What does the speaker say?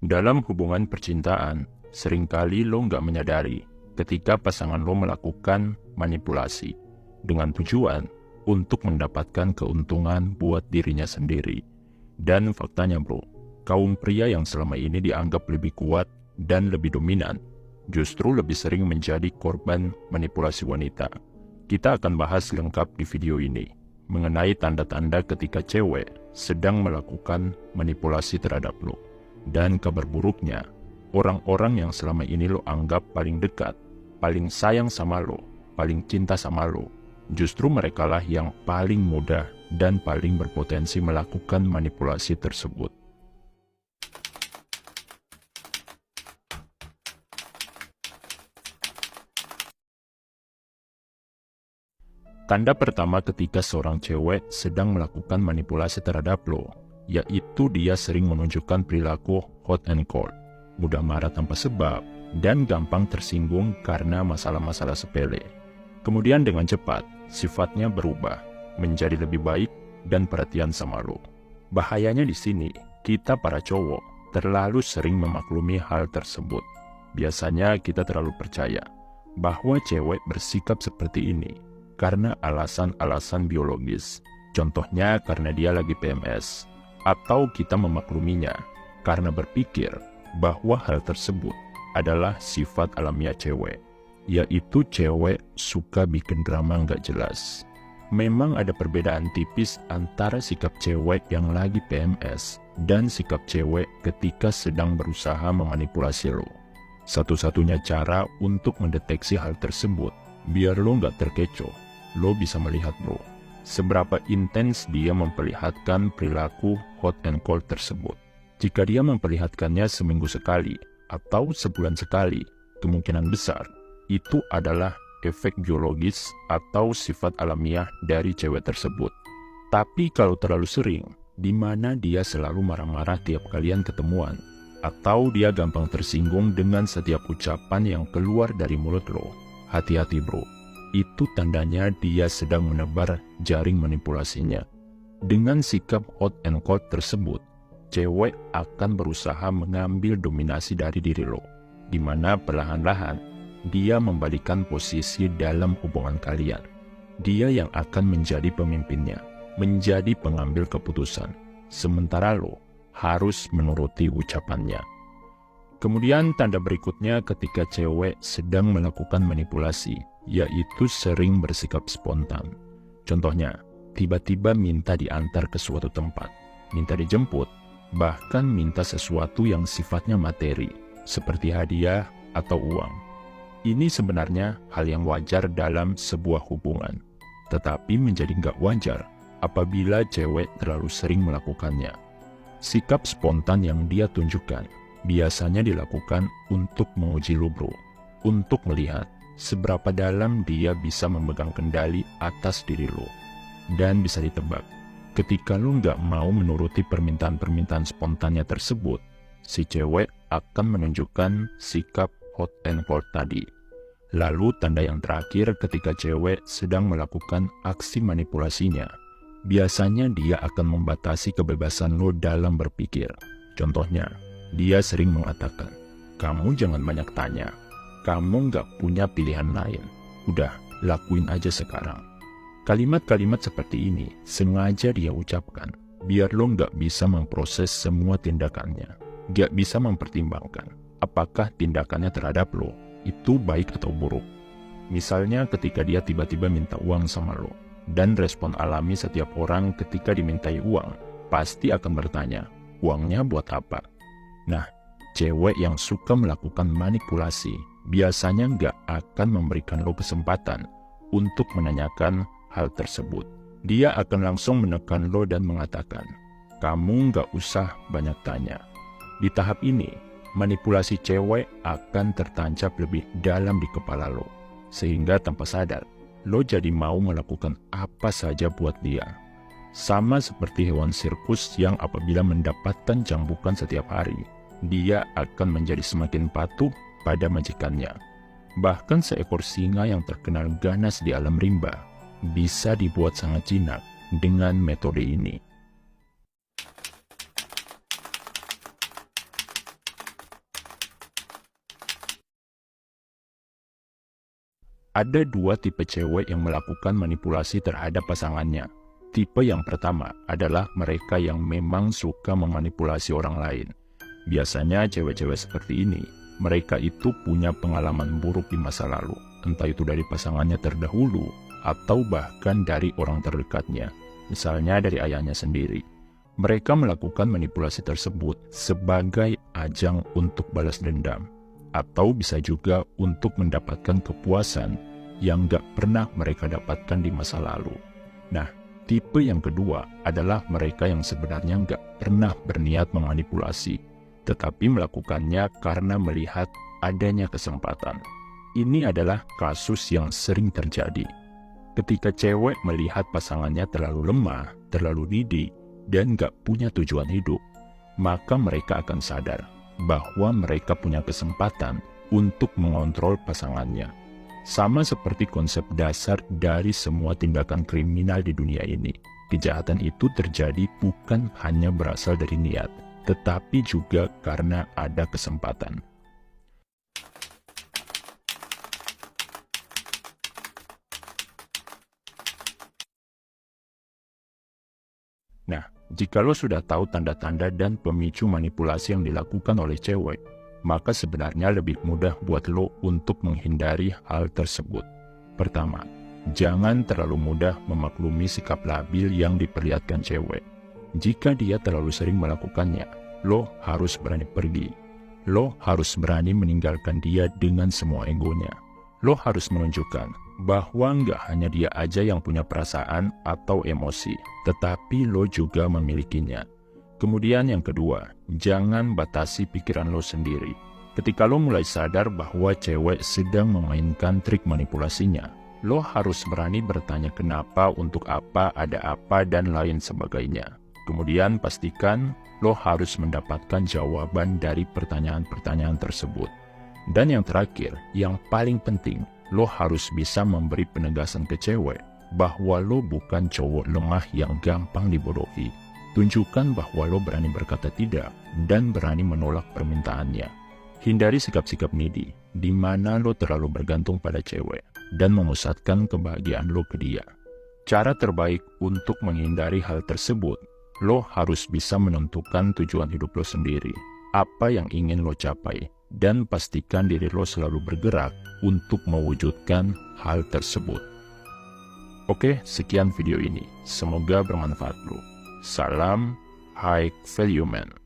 Dalam hubungan percintaan, seringkali lo nggak menyadari ketika pasangan lo melakukan manipulasi dengan tujuan untuk mendapatkan keuntungan buat dirinya sendiri. Dan faktanya bro, kaum pria yang selama ini dianggap lebih kuat dan lebih dominan, justru lebih sering menjadi korban manipulasi wanita. Kita akan bahas lengkap di video ini, mengenai tanda-tanda ketika cewek sedang melakukan manipulasi terhadap lo. Dan kabar buruknya, orang-orang yang selama ini lo anggap paling dekat, paling sayang sama lo, paling cinta sama lo, justru merekalah yang paling mudah dan paling berpotensi melakukan manipulasi tersebut. Tanda pertama ketika seorang cewek sedang melakukan manipulasi terhadap lo, yaitu dia sering menunjukkan perilaku hot and cold, mudah marah tanpa sebab, dan gampang tersinggung karena masalah-masalah sepele. Kemudian dengan cepat, sifatnya berubah, menjadi lebih baik dan perhatian sama lo. Bahayanya di sini, kita para cowok terlalu sering memaklumi hal tersebut. Biasanya kita terlalu percaya bahwa cewek bersikap seperti ini karena alasan-alasan biologis. Contohnya karena dia lagi PMS. Atau kita memakluminya karena berpikir bahwa hal tersebut adalah sifat alamiah cewek, yaitu cewek suka bikin drama nggak jelas. Memang ada perbedaan tipis antara sikap cewek yang lagi PMS dan sikap cewek ketika sedang berusaha memanipulasi lo. Satu-satunya cara untuk mendeteksi hal tersebut, biar lo nggak terkecoh, lo bisa melihat bro, seberapa intens dia memperlihatkan perilaku hot and cold tersebut. Jika dia memperlihatkannya seminggu sekali atau sebulan sekali, kemungkinan besar itu adalah efek biologis atau sifat alamiah dari cewek tersebut. Tapi kalau terlalu sering, di mana dia selalu marah-marah tiap kalian ketemuan, atau dia gampang tersinggung dengan setiap ucapan yang keluar dari mulut lo, hati-hati bro. Itu tandanya dia sedang menebar jaring manipulasinya. Dengan sikap hot and cold tersebut, cewek akan berusaha mengambil dominasi dari diri lo, di mana perlahan-lahan dia membalikan posisi dalam hubungan kalian. Dia yang akan menjadi pemimpinnya, menjadi pengambil keputusan, sementara lo harus menuruti ucapannya. Kemudian tanda berikutnya ketika cewek sedang melakukan manipulasi, yaitu sering bersikap spontan. Contohnya, tiba-tiba minta diantar ke suatu tempat, minta dijemput, bahkan minta sesuatu yang sifatnya materi, seperti hadiah atau uang. Ini sebenarnya hal yang wajar dalam sebuah hubungan, tetapi menjadi nggak wajar apabila cewek terlalu sering melakukannya. Sikap spontan yang dia tunjukkan biasanya dilakukan untuk menguji lo bro, untuk melihat seberapa dalam dia bisa memegang kendali atas diri lo. Dan bisa ditebak, ketika lo nggak mau menuruti permintaan-permintaan spontannya tersebut, si cewek akan menunjukkan sikap hot and cold tadi. Lalu tanda yang terakhir ketika cewek sedang melakukan aksi manipulasinya, biasanya dia akan membatasi kebebasan lo dalam berpikir. Contohnya, dia sering mengatakan, kamu jangan banyak tanya, kamu nggak punya pilihan lain, udah lakuin aja sekarang. Kalimat-kalimat seperti ini sengaja dia ucapkan, biar lo nggak bisa memproses semua tindakannya, nggak bisa mempertimbangkan apakah tindakannya terhadap lo itu baik atau buruk. Misalnya ketika dia tiba-tiba minta uang sama lo, dan respon alami setiap orang ketika dimintai uang, pasti akan bertanya, uangnya buat apa? Nah, cewek yang suka melakukan manipulasi biasanya nggak akan memberikan lo kesempatan untuk menanyakan hal tersebut. Dia akan langsung menekan lo dan mengatakan, kamu nggak usah banyak tanya. Di tahap ini, manipulasi cewek akan tertancap lebih dalam di kepala lo, sehingga tanpa sadar, lo jadi mau melakukan apa saja buat dia. Sama seperti hewan sirkus yang apabila mendapatkan jambukan setiap hari, dia akan menjadi semakin patuh pada majikannya. Bahkan seekor singa yang terkenal ganas di alam rimba bisa dibuat sangat jinak dengan metode ini. Ada dua tipe cewek yang melakukan manipulasi terhadap pasangannya. Tipe yang pertama adalah mereka yang memang suka memanipulasi orang lain. Biasanya cewek-cewek seperti ini, mereka itu punya pengalaman buruk di masa lalu, entah itu dari pasangannya terdahulu atau bahkan dari orang terdekatnya, misalnya dari ayahnya sendiri. Mereka melakukan manipulasi tersebut sebagai ajang untuk balas dendam, atau bisa juga untuk mendapatkan kepuasan yang gak pernah mereka dapatkan di masa lalu. Nah, tipe yang kedua adalah mereka yang sebenarnya gak pernah berniat memanipulasi, tetapi melakukannya karena melihat adanya kesempatan. Ini adalah kasus yang sering terjadi. Ketika cewek melihat pasangannya terlalu lemah, terlalu needy, dan gak punya tujuan hidup, maka mereka akan sadar bahwa mereka punya kesempatan untuk mengontrol pasangannya. Sama seperti konsep dasar dari semua tindakan kriminal di dunia ini. Kejahatan itu terjadi bukan hanya berasal dari niat, tetapi juga karena ada kesempatan. Nah, jika lo sudah tahu tanda-tanda dan pemicu manipulasi yang dilakukan oleh cewek, maka sebenarnya lebih mudah buat lo untuk menghindari hal tersebut. Pertama, jangan terlalu mudah memaklumi sikap labil yang diperlihatkan cewek. Jika dia terlalu sering melakukannya, lo harus berani pergi. Lo harus berani meninggalkan dia dengan semua egonya. Lo harus menunjukkan bahwa nggak hanya dia aja yang punya perasaan atau emosi, tetapi lo juga memilikinya. Kemudian yang kedua, jangan batasi pikiran lo sendiri. Ketika lo mulai sadar bahwa cewek sedang memainkan trik manipulasinya, lo harus berani bertanya kenapa, untuk apa, ada apa, dan lain sebagainya. Kemudian pastikan lo harus mendapatkan jawaban dari pertanyaan-pertanyaan tersebut. Dan yang terakhir, yang paling penting, lo harus bisa memberi penegasan ke cewek bahwa lo bukan cowok lemah yang gampang dibodohi. Tunjukkan bahwa lo berani berkata tidak dan berani menolak permintaannya. Hindari sikap-sikap needy, di mana lo terlalu bergantung pada cewek dan memusatkan kebahagiaan lo ke dia. Cara terbaik untuk menghindari hal tersebut, lo harus bisa menentukan tujuan hidup lo sendiri, apa yang ingin lo capai, dan pastikan diri lo selalu bergerak untuk mewujudkan hal tersebut. Oke, sekian video ini. Semoga bermanfaat bro. Salam High Value Man.